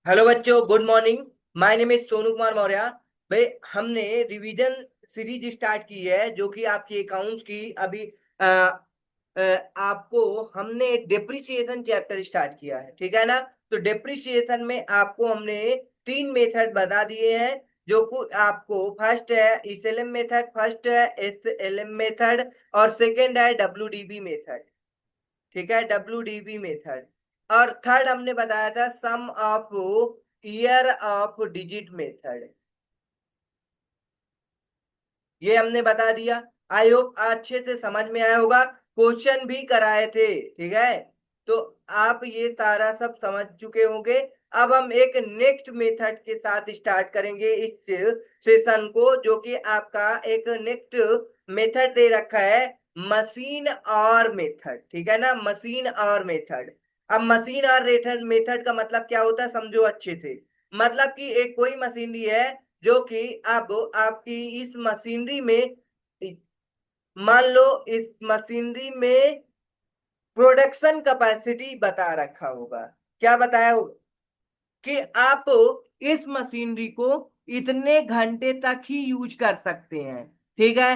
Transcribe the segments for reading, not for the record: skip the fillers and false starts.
Hello बच्चों, good morning. My name is Sonu Kumar Maurya. भाई, हमने रिवीजन सीरीज स्टार्ट की है जो कि आपकी अकाउंट्स की अभी अ, अ, आपको हमने डेप्रिसिएशन चैप्टर स्टार्ट किया है, ठीक है ना। तो डेप्रिसिएशन में आपको हमने तीन मेथड बता दिए हैं। जो कि आपको फर्स्ट है एसएलएम मेथड, फर्स्ट है एसएलएम मेथड, और सेकंड है डब्ल्यूडीबी मेथड। ठीक है, डब्ल्यूडीबी मेथड। और थर्ड हमने बताया था sum of year of digit method. ये हमने बता दिया। आई होप अच्छे से समझ में आया होगा। क्वेश्चन भी कराए थे, ठीक है। तो आप ये सारा सब समझ चुके होंगे। अब हम एक नेक्स्ट मेथड के साथ स्टार्ट करेंगे इस सेशन को, जो कि आपका एक नेक्स्ट मेथड दे रखा है, मशीन और मेथड। ठीक है ना, मशीन और मेथड। अब मशीन और मेथड का मतलब क्या होता है, समझो अच्छे से। मतलब कि एक कोई मशीनरी है जो कि अब आपकी इस मशीनरी में, मान लो इस मशीनरी में प्रोडक्शन कैपेसिटी बता रखा होगा। क्या बताया होगा कि आप इस मशीनरी को इतने घंटे तक ही यूज कर सकते हैं। ठीक है।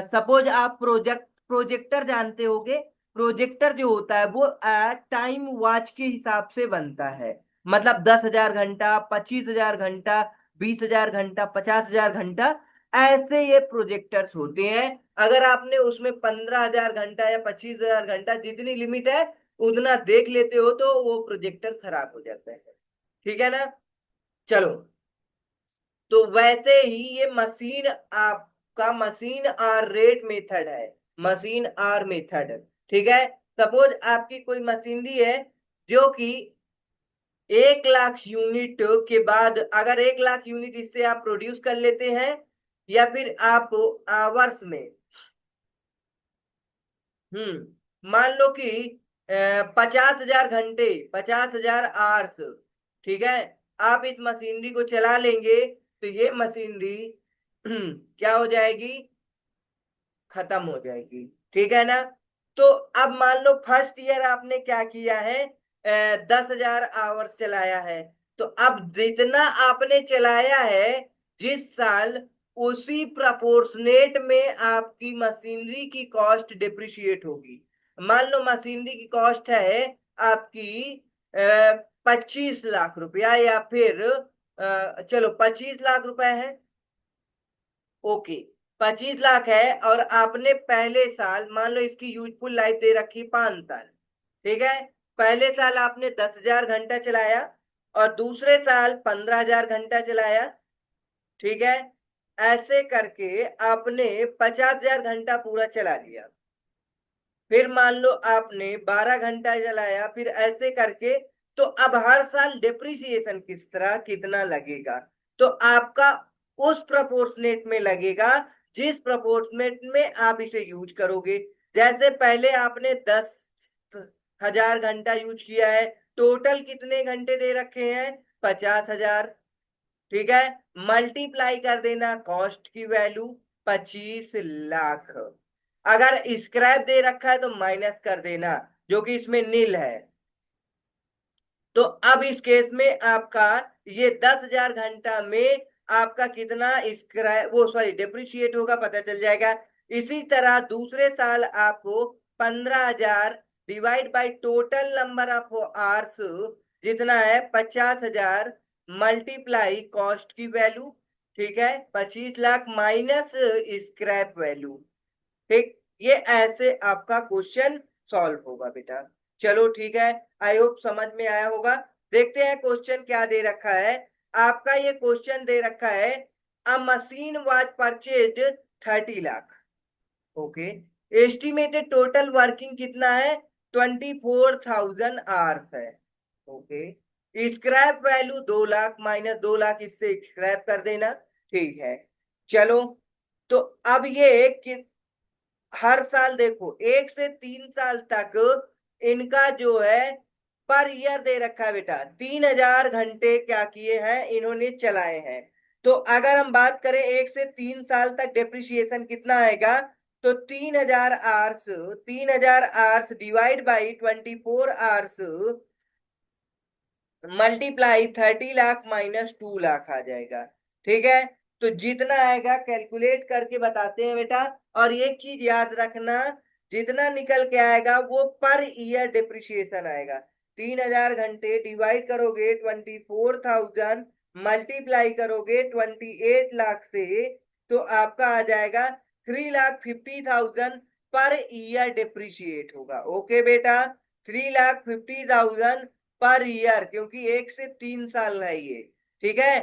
सपोज आप प्रोजेक्टर जानते होगे। प्रोजेक्टर जो होता है वो टाइम वॉच के हिसाब से बनता है। मतलब 10,000 घंटा, 25,000 घंटा, 20,000 घंटा, 50,000 घंटा, ऐसे ये प्रोजेक्टर्स होते हैं। अगर आपने उसमें 15,000 घंटा या 25,000 घंटा, जितनी लिमिट है उतना देख लेते हो तो वो प्रोजेक्टर खराब हो जाता है। ठीक है ना। चलो, तो वैसे ही ये मशीन आपका मशीन आर रेट मेथड है। मशीन आर मेथड, ठीक है। सपोज आपकी कोई मशीनरी है जो कि 1 लाख यूनिट के बाद, अगर 1 लाख यूनिट इससे आप प्रोड्यूस कर लेते हैं, या फिर आप आवर्स में, मान लो कि 50,000 घंटे, 50,000 आवर्स, ठीक है, आप इस मशीनरी को चला लेंगे तो ये मशीनरी क्या हो जाएगी, खत्म हो जाएगी। ठीक है ना। तो अब मान लो फर्स्ट ईयर आपने क्या किया है, 10,000 आवर्स चलाया है। तो अब जितना आपने चलाया है जिस साल, उसी प्रपोर्शनेट में आपकी मशीनरी की कॉस्ट डिप्रिशिएट होगी। मान लो मशीनरी की कॉस्ट है आपकी 25 लाख रुपया, या फिर चलो 25 लाख रुपए है। ओके, 25 लाख है, और आपने पहले साल, मान लो इसकी यूजफुल लाइफ दे रखी 5 साल। ठीक है। पहले साल आपने 10,000 घंटा चलाया, और दूसरे साल 15,000 घंटा चलाया। ठीक है। ऐसे करके आपने 50,000 घंटा पूरा चला लिया। फिर मान लो आपने 12 घंटा जलाया, फिर ऐसे करके। तो अब हर साल डेप्रिसिएशन किस तरह कितना लगेगा, तो आपका उस प्रोपोर्शनेट में लगेगा जिस प्रोपोर्शनेट में आप इसे यूज करोगे। जैसे पहले आपने 10,000 घंटा यूज किया है, टोटल कितने घंटे दे रखे हैं, 50,000। ठीक है। मल्टीप्लाई कर देना कॉस्ट की वैल्यू, 25 लाख। अगर स्क्रैप दे रखा है तो माइनस कर देना, जो कि इसमें नील है। तो अब इस केस में आपका ये 10,000 घंटा में आपका कितना स्क्रैप, वो सॉरी डिप्रिशिएट होगा, पता चल जाएगा। इसी तरह दूसरे साल आपको 15,000 divide by total number of hours जितना है 50,000, मल्टीप्लाई कॉस्ट की वैल्यू, ठीक है, 25 लाख माइनस स्क्रैप वैल्यू। ठीक। ये ऐसे आपका क्वेश्चन सॉल्व होगा बेटा। चलो ठीक है, आई होप समझ में आया होगा। देखते हैं क्वेश्चन क्या दे रखा है। आपका ये क्वेश्चन दे रखा है, अ machine was purchased 30 lakh. Okay. Estimated total working कितना है, 24,000 आवर्स है। Okay. Scrap value 2 lakh, minus 2 lakh इससे स्क्रैप कर देना। ठीक है। चलो, तो अब ये कि हर साल देखो 1 से 3 साल तक इनका जो है पर ईयर दे रखा है बेटा, 3,000 घंटे क्या किए हैं इन्होंने, चलाए हैं। तो अगर हम बात करें 1 से 3 साल तक डेप्रिसिएशन कितना आएगा, तो 3,000 hours, 3,000 hours divide by 24 hours, multiply 30 lakh minus 2 lakh आ जाएगा। ठीक है, तो जितना आएगा कैलकुलेट करके बताते हैं बेटा। और एक चीज याद रखना, जितना निकल के आएगा वो पर ईयर डिप्रिसिएशन आएगा। 3000 घंटे डिवाइड करोगे 24,000, मल्टीप्लाई करोगे 28 लाख से, तो आपका आ जाएगा 3,50,000 पर ईयर डिप्रिशिएट होगा। ओके बेटा, 3,50,000 पर ईयर, क्योंकि 1 से 3 साल है ये। ठीक है,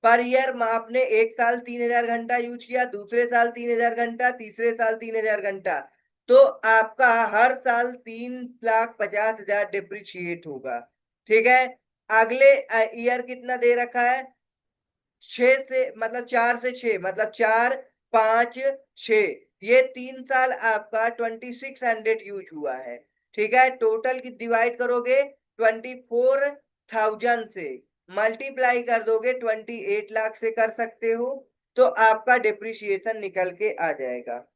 पर ईयर आपने एक साल 3000 घंटा यूज किया, दूसरे साल 3000 घंटा, तीसरे साल 3000 घंटा, तो आपका हर साल 3,50,000 डिप्रिशिएट होगा। ठीक है, अगले ईयर कितना दे रखा है, 6 से मतलब 4 से 6, मतलब 4, 5, 6, ये 3 साल आपका 2600 यूज हुआ है। ठीक है, टोटल की डिवाइड करोगे 24,000 से, मल्टीप्लाई कर दोगे 28 लाख से कर सकते हो, तो आपका डिप्रिसिएशन निकल के आ जाएगा।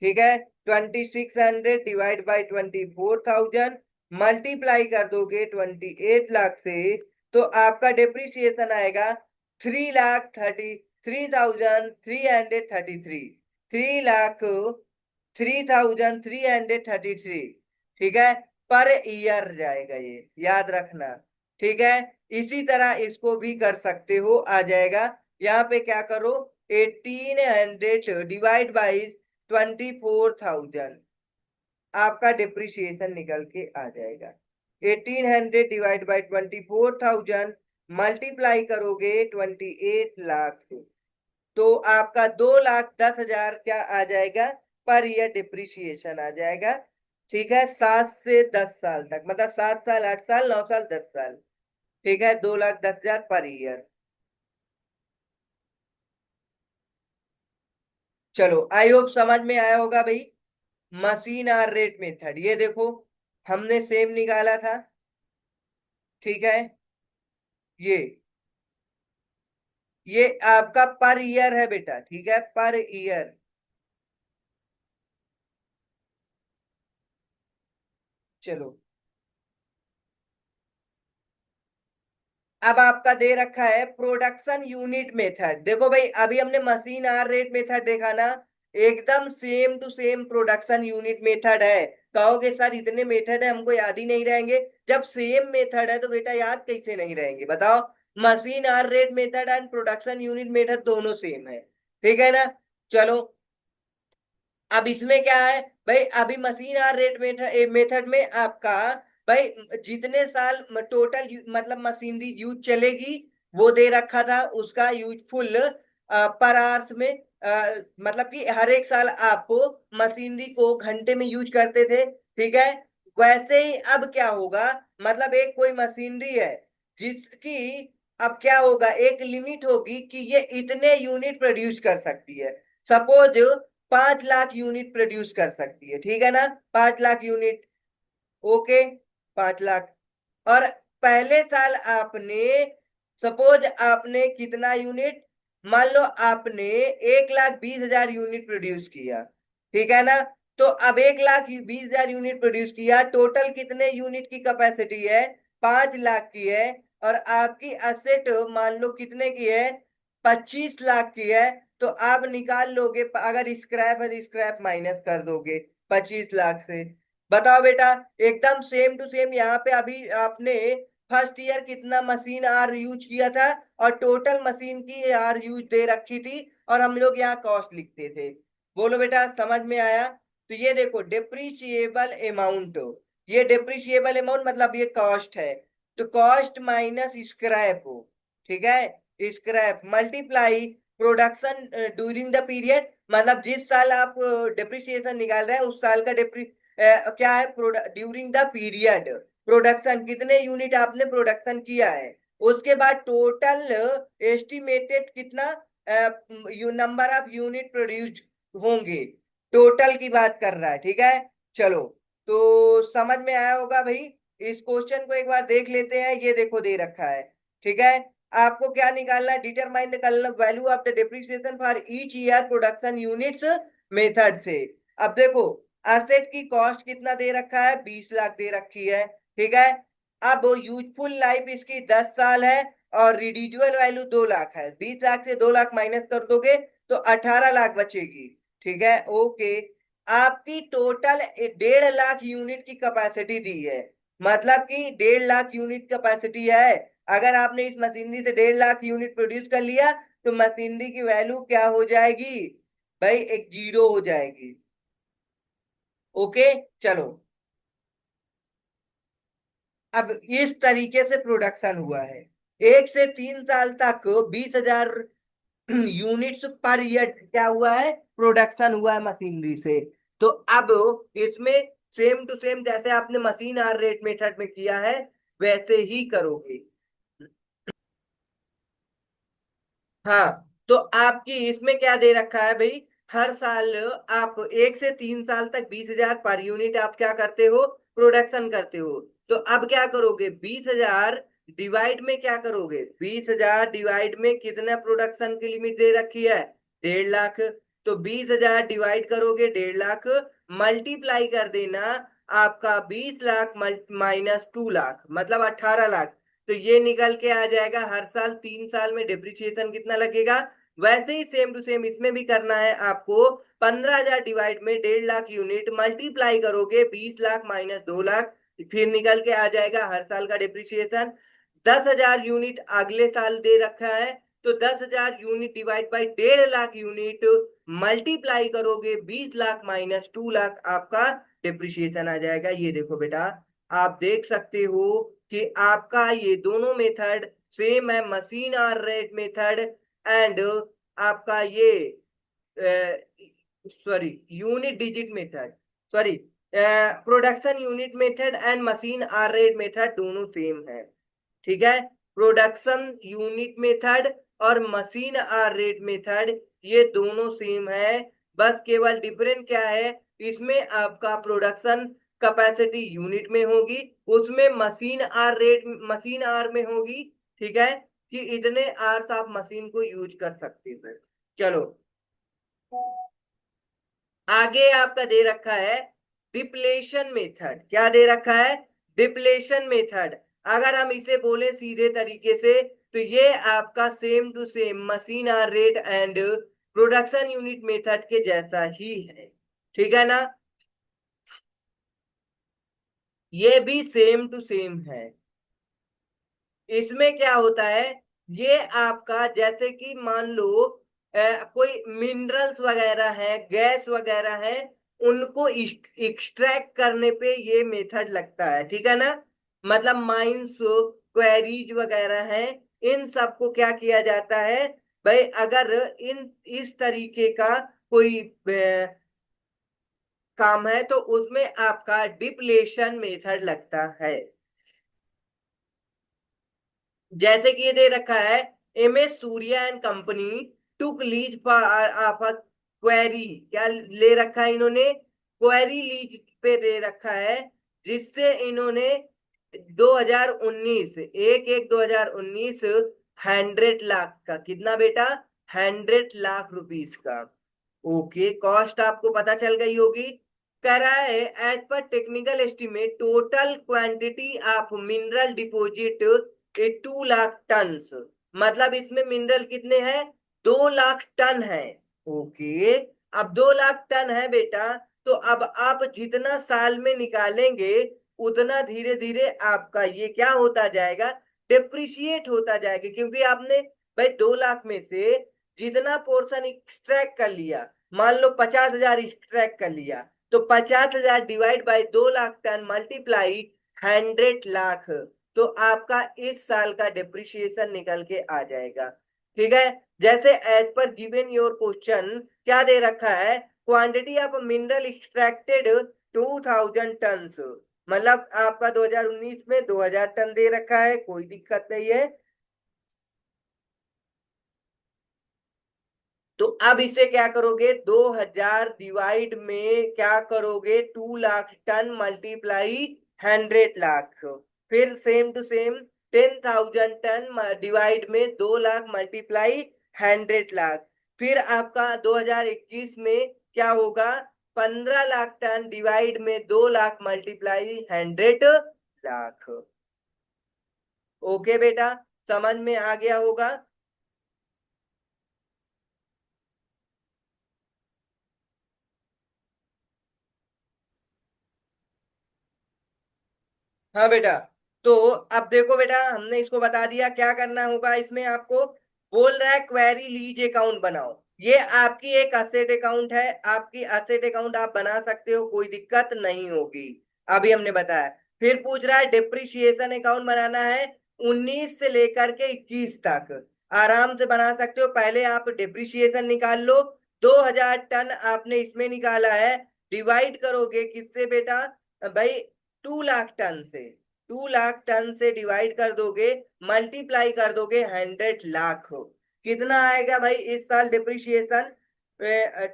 ठीक है, 2600 डिवाइड बाई 24,000, मल्टीप्लाई कर दोगे 28 लाख से, तो आपका डिप्रिसिएशन आएगा 3,33,333, 3,33,333। ठीक है, पर ईयर जाएगा ये, याद रखना। ठीक है, इसी तरह इसको भी कर सकते हो, आ जाएगा। यहाँ पे क्या करो, 1800 डिवाइड बाई 24,000, आपका डिप्रिसिएशन निकल के आ जाएगा। 1800 डिवाइड बाई 24,000, मल्टीप्लाई करोगे 28 लाख से, तो आपका 2,10,000 क्या आ जाएगा, पर ईयर डिप्रिसिएशन आ जाएगा। ठीक है, 7 से 10 साल तक, मतलब 7 साल, 8 साल, 9 साल, 10 साल। ठीक है, 2,10,000 पर ईयर। चलो, आई होप समझ में आया होगा भाई। मशीन आर रेट मेथड, ये देखो हमने सेम निकाला था। ठीक है, ये ये आपका पर ईयर है बेटा। ठीक है, पर ईयर। चलो, अब आपका दे रखा है प्रोडक्शन यूनिट मेथड। देखो भाई, अभी हमने मशीन आर रेट मेथड देखा ना, एकदम same to same production unit method है। कहोगे सर इतने मेथड है हमको याद ही नहीं रहेंगे। जब सेम मेथड है तो बेटा याद कैसे नहीं रहेंगे, बताओ। Machine hour rate method and production unit method दोनों सेम है। ठीक है ना। चलो, अब इसमें क्या है भाई, अभी मशीन आर रेट मेथड में आपका भाई जितने साल टोटल मतलब मशीनरी यूज चलेगी वो दे रखा था, उसका यूजफुल पर आवर्स में, मतलब कि हर एक साल आप मशीनरी को घंटे में यूज करते थे। ठीक है, वैसे ही अब क्या होगा, मतलब एक कोई मशीनरी है जिसकी अब क्या होगा, एक लिमिट होगी कि ये इतने यूनिट प्रोड्यूस कर सकती है। सपोज 5 लाख यूनिट प्रोड्यूस कर सकती है। ठीक है ना, 5 लाख यूनिट। ओके, 5 लाख। और पहले साल आपने, सपोज आपने कितना यूनिट, मान लो आपने 1,20,000 यूनिट प्रोड्यूस किया। ठीक है ना, तो अब 1,20,000 यूनिट प्रोड्यूस किया, टोटल कितने यूनिट की कैपेसिटी है, 5 लाख की है। और आपकी असेट मान लो कितने की है, 25 लाख की है। तो आप निकाल लोगे, अगर स्क्रैप है तो स्क्रैप माइनस कर दोगे 25 लाख से। बताओ बेटा, एकदम सेम टू सेम। यहाँ पे अभी आपने फर्स्ट ईयर कितना मशीन आर यूज किया था, और टोटल मशीन की आर यूज दे रखी थी, और हम लोग यहाँ कॉस्ट लिखते थे। बोलो बेटा, समझ में आया। तो ये देखो डिप्रिशिएबल अमाउंट, ये डिप्रिशिएबल अमाउंट मतलब ये कॉस्ट है, तो कॉस्ट माइनस स्क्रैप हो। ठीक है, scrap multiply production during the period, मतलब जिस साल आप डिप्रिसिएशन निकाल रहे हैं उस साल का क्या है, ड्यूरिंग द पीरियड प्रोडक्शन, कितने यूनिट आपने प्रोडक्शन किया है। उसके बाद टोटल एस्टिमेटेड कितना नंबर ऑफ यूनिट प्रोड्यूस्ड होंगे, टोटल की बात कर रहा है। ठीक है, चलो, तो समझ में आया होगा भाई। इस क्वेश्चन को एक बार देख लेते हैं, ये देखो दे रखा है। ठीक है, आपको क्या निकालना है, determine the value of the depreciation for each year production units method से। अब देखो, एसेट की कॉस्ट कितना दे रखा है, 20 लाख दे रखी है। ठीक है, अब यूजफुल लाइफ इसकी 10 साल है और रिडिजुअल वैल्यू 2 लाख है। 20 लाख से 2 लाख माइनस कर दोगे तो 18 लाख बचेगी। ठीक है, ओके। आपकी टोटल 1.5 लाख यूनिट की कैपेसिटी दी है, मतलब कि 1.5 लाख यूनिट कैपेसिटी है। अगर आपने इस मशीनरी से 1.5 लाख यूनिट प्रोड्यूस कर लिया तो मशीनरी की वैल्यू क्या हो जाएगी भाई, एक जीरो हो जाएगी। ओके, चलो। अब इस तरीके से प्रोडक्शन हुआ है। 1 से 3 साल तक 20,000 यूनिट्स पर ईयर क्या हुआ है, प्रोडक्शन हुआ है मशीनरी से। तो अब इसमें सेम टू सेम जैसे आपने मशीन आर रेट मेथड में किया है वैसे ही करोगे। हाँ, तो आपकी इसमें क्या दे रखा है भाई, हर साल आप 1 से 3 साल तक 20,000 पर यूनिट आप क्या करते हो, प्रोडक्शन करते हो। तो अब क्या करोगे, 20,000 डिवाइड में क्या करोगे, 20,000 डिवाइड में कितना प्रोडक्शन की लिमिट दे रखी है, 1.5 लाख। तो 20,000 डिवाइड करोगे 1.5 लाख, मल्टीप्लाई कर देना आपका 20 लाख माइनस 2 लाख मतलब 18 लाख। तो ये निकल के आ जाएगा हर साल 3 साल में डिप्रिसिएशन कितना लगेगा। वैसे ही सेम टू सेम इसमें भी करना है आपको। 15,000 डिवाइड में 1.5 लाख यूनिट मल्टीप्लाई करोगे 20 लाख माइनस 2 लाख, फिर निकल के आ जाएगा हर साल का डिप्रिसिएशन। 10,000 यूनिट अगले साल दे रखा है, तो 10,000 unit divide by 1.5 lakh unit multiply करोगे 20 लाख माइनस 2 लाख, आपका डिप्रिसिएशन आ जाएगा। ये देखो बेटा, आप देख सकते हो कि आपका ये दोनों मेथड सेम है, machine hour rate method and आपका ये sorry unit digit method, sorry production unit method and machine hour rate method दोनों सेम है। ठीक है, प्रोडक्शन यूनिट मेथड और मशीन आर रेट मेथड ये दोनों सेम है। बस केवल डिफरेंस क्या है, इसमें आपका प्रोडक्शन कैपेसिटी यूनिट में होगी, उसमें मशीन आर में होगी। ठीक है, कि इतने आर्स आप मशीन को यूज कर सकते हो। चलो, आगे आपका दे रखा है डिप्लेशन मेथड। क्या दे रखा है, डिप्लेशन मेथड। अगर हम इसे बोले सीधे तरीके से तो ये आपका same to same machine hour rate and production unit method के जैसा ही है। ठीक है ना, ये भी सेम टू सेम है। इसमें क्या होता है, ये आपका जैसे कि मान लो कोई मिनरल्स वगैरह है, गैस वगैरह है, उनको एक्सट्रैक्ट करने पे ये मेथड लगता है। ठीक है ना, मतलब माइंस, क्वेरीज वगैरह है, इन सबको क्या किया जाता है भाई, अगर इन इस तरीके का कोई काम है तो उसमें आपका डिप्लेशन मेथड लगता है। जैसे कि ये दे रखा है, M S Surya and company took lease for of a quarry. क्या ले रखा है इन्होंने, क्वेरी लीज पे दे रखा है, जिससे इन्होंने 2019 1/1/2019 100 लाख का, कितना बेटा, 100 लाख रुपीस का। ओके, कॉस्ट आपको पता चल गई होगी। कह रहा है as per technical estimate total quantity of mineral deposit 2 lakh ton. मतलब इसमें मिनरल कितने हैं, 2 लाख टन है। ओके, अब 2 लाख टन है बेटा, तो अब आप जितना साल में निकालेंगे उतना धीरे धीरे आपका ये क्या होता जाएगा, डिप्रिशिएट होता जाएगा। क्योंकि आपने भाई 2 लाख में से जितना पोर्शन एक्सट्रैक्ट कर लिया, मान लो 50,000 एक्सट्रैक्ट कर लिया, तो 50,000 divide by 2 lakh ton multiply 100 lakh, तो आपका इस साल का डिप्रिशिएशन निकल के आ जाएगा। ठीक है, जैसे as per given your question क्या दे रखा है, quantity of mineral extracted 2,000 ton, मतलब आपका 2019 में 2,000 टन दे रखा है, कोई दिक्कत नहीं है। तो अब इसे क्या करोगे, 2,000 डिवाइड में क्या करोगे, 2 लाख टन मल्टीप्लाई 100 लाख, फिर same to same 10,000 ton divide में 2 लाख मल्टीप्लाई 100 लाख। फिर आपका 2021 में क्या होगा, 15 लाख टन डिवाइड में 2 लाख मल्टीप्लाई 100 लाख। ओके बेटा, समझ में आ गया होगा। हाँ बेटा, तो अब देखो बेटा, हमने इसको बता दिया क्या करना होगा इसमें आपको। बोल रहा है क्वेरी लीज अकाउंट बनाओ। ये आपकी एक असेट अकाउंट है, आपकी असेट अकाउंट आप बना सकते हो, कोई दिक्कत नहीं होगी। अभी हमने बताया। फिर पूछ रहा है डिप्रिसिएशन अकाउंट बनाना है, 19 से लेकर के 21 तक आराम से बना सकते हो। पहले आप डिप्रिसिएशन निकाल लो। 2000 टन आपने इसमें निकाला है, डिवाइड करोगे किससे बेटा? भाई 2 लाख टन से। 2 लाख टन से डिवाइड कर दोगे, मल्टीप्लाई कर दोगे 100 लाख। कितना आएगा भाई इस साल डिप्रिशिएशन?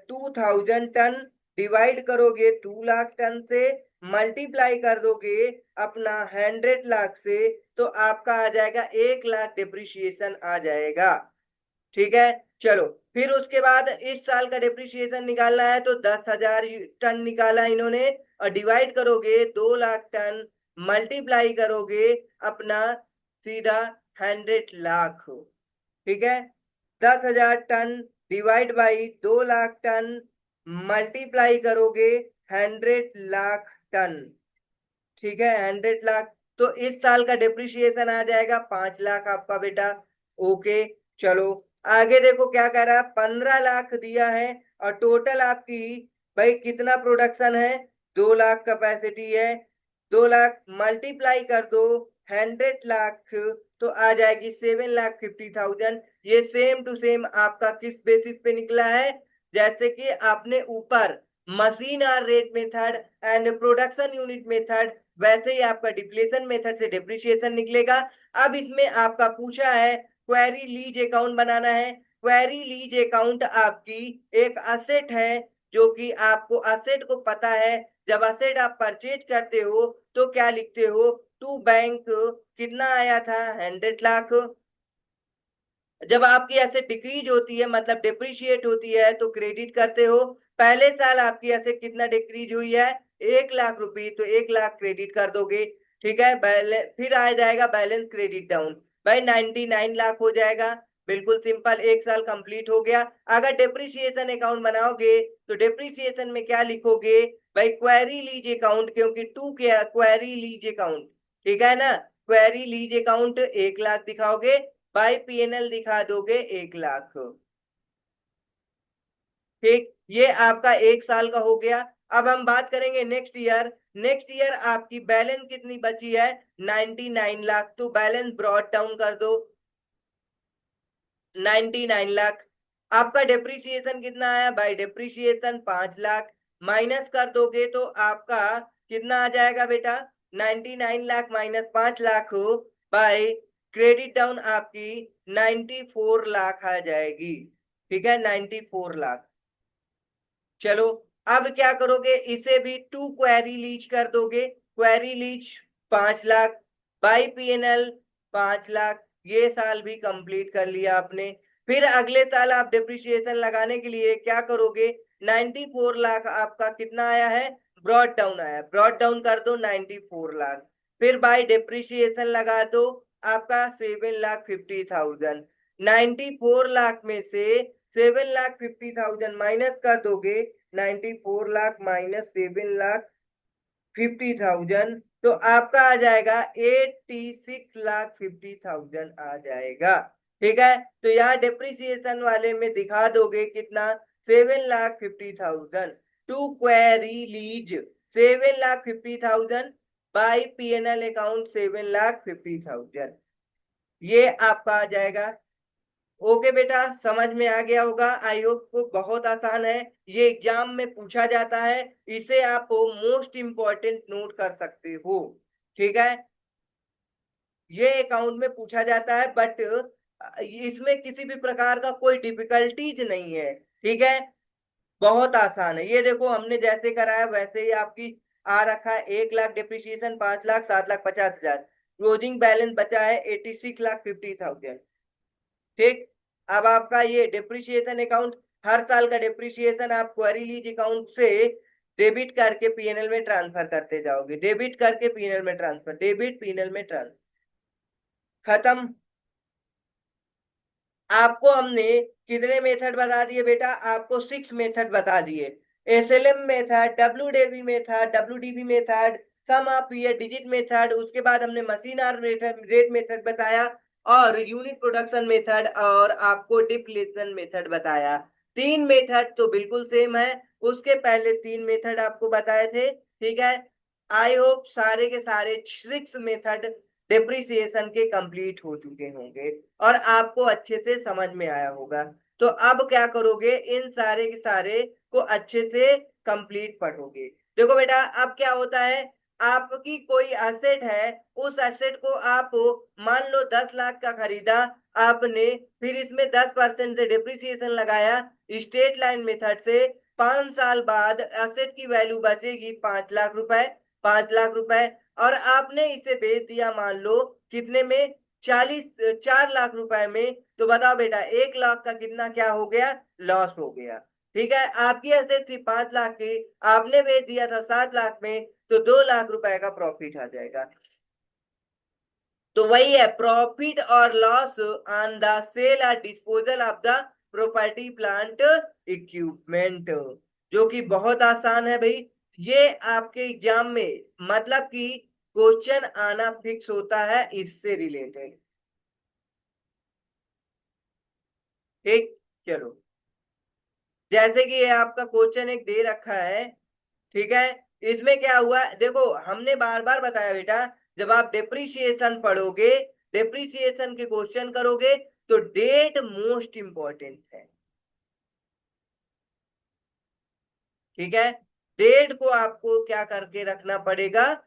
2000 टन डिवाइड करोगे 2 लाख टन से, मल्टीप्लाई कर दोगे अपना 100 लाख से, तो आपका आ जाएगा 1 लाख डिप्रिशिएशन आ जाएगा। ठीक है, चलो। फिर उसके बाद इस साल का डिप्रिसिएशन निकालना है, तो 10,000 टन निकाला इन्होंने, और डिवाइड करोगे 2 लाख टन, मल्टीप्लाई करोगे अपना सीधा 100 लाख। ठीक है, 10,000 ton divide by 2 lakh ton, multiply करोगे 100 लाख टन। ठीक है, 100 लाख। तो इस साल का डिप्रिसिएशन आ जाएगा 5 लाख आपका बेटा। ओके, चलो। आगे देखो क्या कह रहा है, 15 लाख दिया है, और टोटल आपकी भाई कितना प्रोडक्शन है? 2 लाख कैपेसिटी है। 2 लाख मल्टीप्लाई कर दो 100 लाख, तो आ जाएगी 7,50,000। ये सेम टू सेम आपका किस बेसिस पे निकला है? जैसे कि आपने ऊपर machine hour rate method and production unit method, वैसे ही आपका डिप्लेशन मेथड से डिप्रिशिएशन निकलेगा। अब इसमें आपका पूछा है क्वेरी लीज अकाउंट बनाना है। क्वेरी लीज अकाउंट आपकी एक असेट है, जो कि आपको असेट को पता है। जब असेट आप परचेज करते हो तो क्या लिखते हो? टू बैंक कितना आया था? 100 लाख। जब आपकी एसेट डिक्रीज होती है, मतलब डिप्रिशिएट होती है, तो क्रेडिट करते हो। पहले साल आपकी एसेट कितना डिक्रीज हुई है? 1 लाख रुपए, तो 1 लाख क्रेडिट कर दोगे। ठीक है, फिर आ जाएगा बैलेंस क्रेडिट डाउन, भाई 99 लाख हो जाएगा। बिल्कुल सिंपल, एक साल कंप्लीट हो गया। अगर डिप्रिसिएशन अकाउंट बनाओगे तो डिप्रिसिएशन में क्या लिखोगे? भाई क्वेरी लीज अकाउंट, क्योंकि टू क्वेरी लीज अकाउंट। ठीक है ना, क्वेरी लीज अकाउंट 1 लाख दिखाओगे, बाय पीएनएल दिखा दोगे 1 लाख। ठीक, ये आपका एक साल का हो गया। अब हम बात करेंगे नेक्स्ट ईयर। नेक्स्ट ईयर आपकी बैलेंस कितनी बची है? 99 लाख। तो बैलेंस ब्रॉट डाउन कर दो 99 लाख। आपका डिप्रिसिएशन कितना आया भाई? डिप्रिसिएशन 5 लाख। माइनस कर दोगे तो आपका कितना आ जाएगा बेटा? 99 लाख माइनस 5 लाख हो, बाय क्रेडिट डाउन आपकी 94 लाख आ जाएगी। ठीक है, 94 लाख। चलो, अब क्या करोगे? इसे भी टू क्वेरी लीज कर दोगे। Query lease 5 lakh, by PNL 5 lakh. ये साल भी कंप्लीट कर लिया आपने। फिर अगले साल आप डिप्रिसिएशन लगाने के लिए क्या करोगे? 94 लाख आपका कितना आया है? ब्रॉड डाउन आया, ब्रॉड डाउन कर दो 94 लाख। फिर बाई डिप्रिसिएशन लगा दो आपका 7,50,000। 94 लाख में से 7,50,000 माइनस कर दोगे, 94 लाख माइनस 7,50,000, तो आपका आ जाएगा 86,50,000 आ जाएगा। ठीक है, तो यहाँ डिप्रिसिएशन वाले में दिखा दोगे कितना? 7,50,000 to quarry lease, 7,50,000 by PNL account 7,50,000। ये आपका आ जाएगा। ओके बेटा, समझ में आ गया होगा आई होप को। बहुत आसान है, ये एग्जाम में पूछा जाता है। इसे आप मोस्ट इंपॉर्टेंट नोट कर सकते हो। ठीक है, ये अकाउंट में पूछा जाता है, बट इसमें किसी भी प्रकार का कोई डिफिकल्टीज नहीं है। ठीक है, बहुत आसान है। ये देखो, हमने जैसे कराया वैसे ही आपकी आ रखा है। 1 lakh depreciation, 5 lakh, 7,50,000। Closing balance बचा है 86,50,000। ठीक, अब आपका ये डिप्रिसिएशन अकाउंट, हर साल का डिप्रिसिएशन आप क्वेरी लीज अकाउंट से डेबिट करके पीएनएल में ट्रांसफर करते जाओगे। डेबिट करके पीएनएल में ट्रांसफर, डेबिट पीएनएल में ट्रांसफर। खत्म। आपको हमने कितने मेथड बता दिए बेटा? आपको 6 मेथड बता दिए। SLM method, WDB method, WDB method, sum of period digit method, उसके बाद हमने मशीन आर रेट मेथड बताया, और यूनिट प्रोडक्शन मेथड, और आपको डिप्लेशन मेथड बताया। 3 मेथड तो बिल्कुल सेम है, उसके पहले 3 मेथड आपको बताए थे। ठीक है, आई होप सारे के सारे 6 मेथड डिप्रिसिएशन के कंप्लीट हो चुके होंगे और आपको अच्छे से समझ में आया होगा। तो अब क्या करोगे, इन सारे के सारे को अच्छे से कंप्लीट पढ़ोगे। देखो बेटा, अब क्या होता है, आपकी कोई एसेट है, उस एसेट को आप मान लो 10 लाख का खरीदा आपने, फिर इसमें 10% से डिप्रिसिएशन लगाया स्ट्रेट लाइन मेथड से, 5 साल बाद एसेट की वैल्यू बचेगी 5 लाख रुपए, 5 लाख रुपए, और आपने इसे बेच दिया मान लो कितने में, 4 लाख रुपए में। तो बताओ बेटा, 1 लाख का कितना क्या हो गया, लॉस हो गया। ठीक है, आपकी एसेट थी 5 लाख की, आपने बेच दिया था 7 लाख में, तो 2 लाख रुपए का प्रॉफिट आ जाएगा। तो वही है प्रॉफिट और लॉस ऑन द सेल और disposal of the property plant equipment, जो कि बहुत आसान है भाई। ये आपके एग्जाम में मतलब कि क्वेश्चन आना फिक्स होता है इससे रिलेटेड। ठीक, चलो, जैसे कि ये आपका क्वेश्चन एक दे रखा है। ठीक है, इसमें क्या हुआ देखो, हमने बार बार बताया बेटा, जब आप डेप्रिसिएशन पढ़ोगे, डेप्रिसिएशन के क्वेश्चन करोगे, तो डेट मोस्ट इंपॉर्टेंट है। ठीक है, डेट को आपको क्या करके रखना पड़ेगा,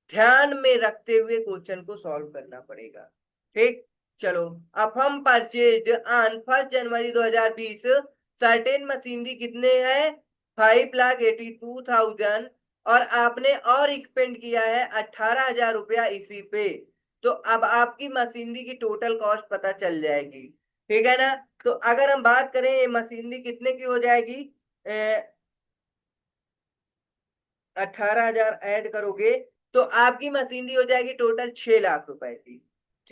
ध्यान में रखते हुए क्वेश्चन को सॉल्व करना पड़ेगा। ठीक, चलो, अब हम purchase on 1 January 2020 certain machinery कितने हैं, 5,82,000, और आपने और एक्सपेंड किया है 18,000 रुपया इसी पे। तो अब आपकी मशीनरी की टोटल कॉस्ट पता चल जाएगी। ठीक है ना? तो अगर हम बात करें ये मशीनरी कितने की हो जाएगी, 18,000 ऐड करोगे तो आपकी मशीनरी हो जाएगी टोटल 6 लाख रुपए की।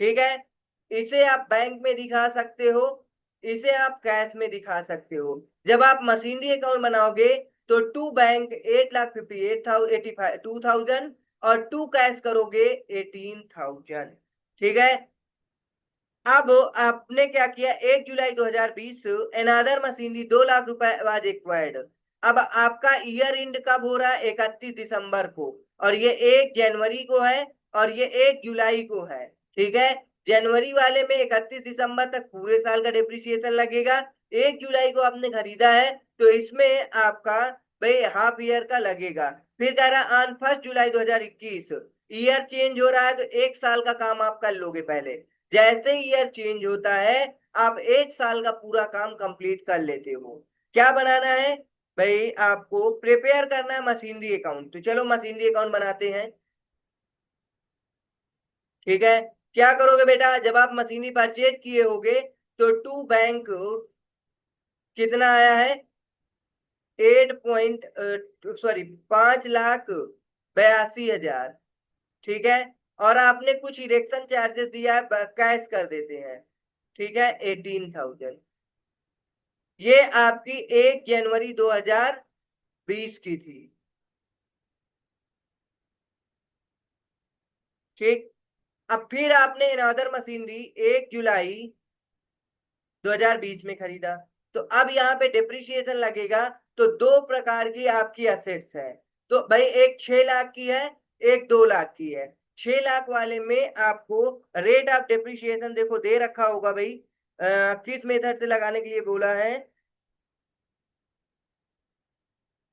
ठीक है, इसे आप बैंक में दिखा सकते हो, इसे आप कैश में दिखा सकते हो। जब आप मशीनरी अकाउंट बनाओगे तो टू बैंक 8,58,2,000 और टू कैश करोगे 18,000। ठीक है, अब आपने क्या किया, 1 जुलाई 2020 एनादर मशीनरी 2 लाख रुपए वाज एक्वायर्ड। अब आपका ईयर एंड कब हो रहा है, 31 दिसंबर को, और ये 1 जनवरी को है, और ये 1 जुलाई को है। ठीक है, जनवरी वाले में 31 दिसंबर तक पूरे साल का डिप्रिसिएशन लगेगा, 1 जुलाई को आपने खरीदा है तो इसमें आपका भाई हाफ ईयर का लगेगा। फिर कह रहा है ऑन 1 जुलाई 2021 ईयर चेंज हो रहा है, तो 1 साल का काम आप कर लोगे पहले। जैसे ही ईयर चेंज होता है आप 1 साल का पूरा काम कंप्लीट कर लेते हो। क्या बनाना है भाई, आपको प्रिपेयर करना है मशीनरी अकाउंट। तो चलो मशीनरी अकाउंट बनाते हैं। ठीक है, क्या करोगे बेटा, जब आप मशीनरी परचेज किए होगे तो टू बैंक कितना आया है, 8 सॉरी 5,82,000। ठीक है, और आपने कुछ इरेक्शन चार्जेस दिया है, कैश कर देते हैं। ठीक है, 18,000। ये आपकी 1 जनवरी 2020 की थी। ठीक, अब फिर आपने अनदर मशीनरी 1 जुलाई 2020 में खरीदा, तो अब यहाँ पे डिप्रिसिएशन लगेगा। तो दो प्रकार की आपकी असेट्स है, तो भाई एक 6 लाख की है, एक 2 लाख की है। 6 लाख वाले में आपको रेट ऑफ डिप्रिसिएशन देखो दे रखा होगा भाई, किस मेथड से लगाने के लिए बोला है,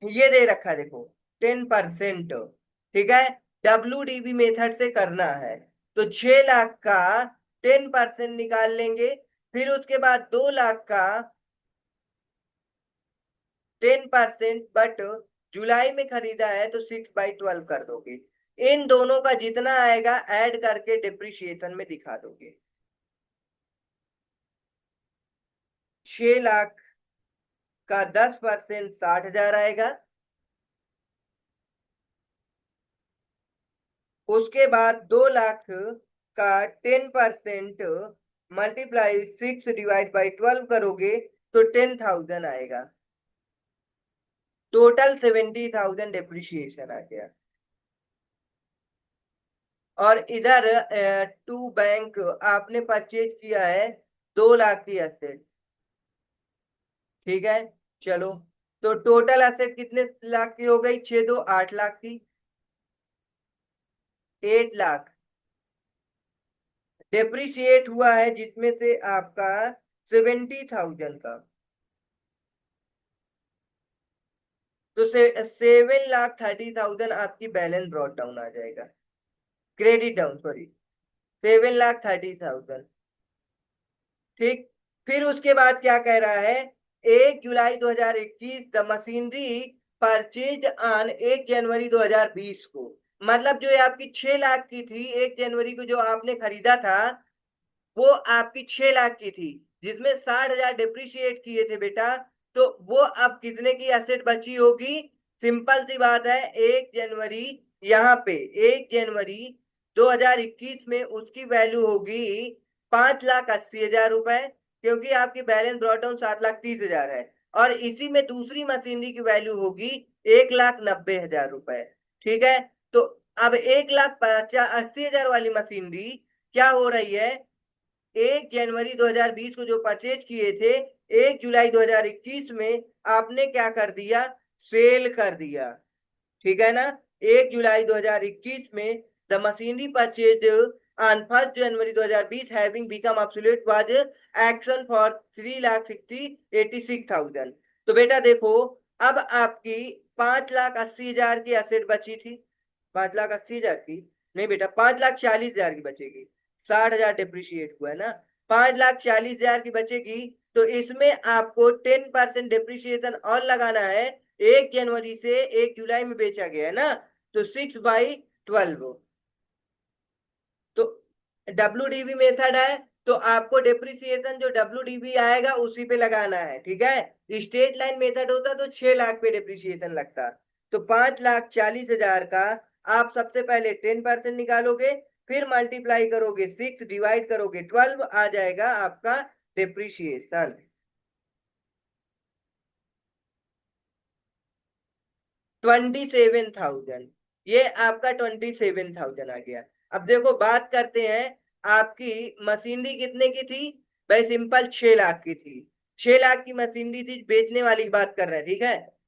ये दे रखा है देखो, 10%। ठीक है, डब्ल्यूडीबी मेथड से करना है, तो 6 लाख का 10% निकाल लेंगे, फिर उसके बाद 2 लाख का 10%, बट जुलाई में खरीदा है तो 6/12 कर दोगे। इन दोनों का जितना आएगा ऐड करके डिप्रिशिएशन में दिखा दोगे। 6 लाख का 10% 60,000 आएगा, उसके बाद 2 लाख का 10% मल्टीप्लाई 6 डिवाइड बाई 12 करोगे तो 10,000 आएगा। टोटल 70,000 डिप्रिशिएशन आ गया। और इधर टू बैंक आपने परचेज किया है 2 लाख की एसेट। ठीक है, चलो। तो टोटल एसेट कितने लाख की हो गई? 6 2 8 लाख की, 8 लाख डिप्रिशिएट हुआ है, जिसमें से आपका 70,000 का। तो 7,30,000 आपकी बैलेंस ब्रॉट डाउन आ जाएगा, क्रेडिट डाउन, सॉरी, 7,30,000। ठीक। फिर उसके बाद क्या कह रहा है? 1 जुलाई 2021 द मशीनरी परचेज ऑन 1 जनवरी 2020 को। मतलब जो ये आपकी 6 लाख की थी, 1 जनवरी को जो आपने खरीदा था, वो आपकी 6 लाख की थी, जिसमें 60,000 डिप्रिशिएट किए थे बेटा। तो वो अब कितने की एसेट बची होगी? सिंपल सी बात है, 1 जनवरी, यहाँ पे 1 जनवरी 2021 में उसकी वैल्यू होगी 5,80,000 रुपए, क्योंकि आपकी बैलेंस ब्रॉट डाउन 7,30,000 है। और इसी में दूसरी मशीनरी की वैल्यू होगी 1,90,000 रुपए। ठीक है। तो अब 1,80,000 वाली मशीनरी क्या हो रही है? 1 जनवरी 2020 को जो परचेज किए थे, 1 जुलाई 2021 में आपने क्या कर दिया? सेल कर दिया। ठीक है ना? 1 जुलाई 2021 में the machinery purchase on 1 January 2020 having become absolute was action for 3,60,86,000। तो बेटा देखो, अब आपकी 5,80,000 की एसेट बची थी। 5,80,000 की नहीं बेटा, 5,40,000 की बचेगी। 60,000 डिप्रिशिएट हुआ है ना, 5,40,000 की बचेगी। तो इसमें आपको 10% डिप्रिशिएशन और लगाना है। 1 जनवरी से 1 जुलाई में बेचा गया है ना, तो 6/12। तो WDV मेथड है, तो आपको डिप्रिसिएशन जो WDV आएगा उसी पे लगाना है। ठीक है। स्ट्रेट लाइन मेथड होता तो 6 लाख पे डिप्रिसिएशन लगता। तो 5,40,000 का आप सबसे पहले 10% निकालोगे, फिर मल्टीप्लाई करोगे 6, डिवाइड करोगे 12, आ जाएगा आपका डिप्रिसिएशन 27,000। ये आपका 27,000 आ गया। अब देखो, बात करते हैं आपकी मशीनरी कितने की थी? भाई सिंपल 6 लाख की थी। 6 लाख की मशीनरी थी, बेचने वाली की बात कर रहे हैं। ठीक है।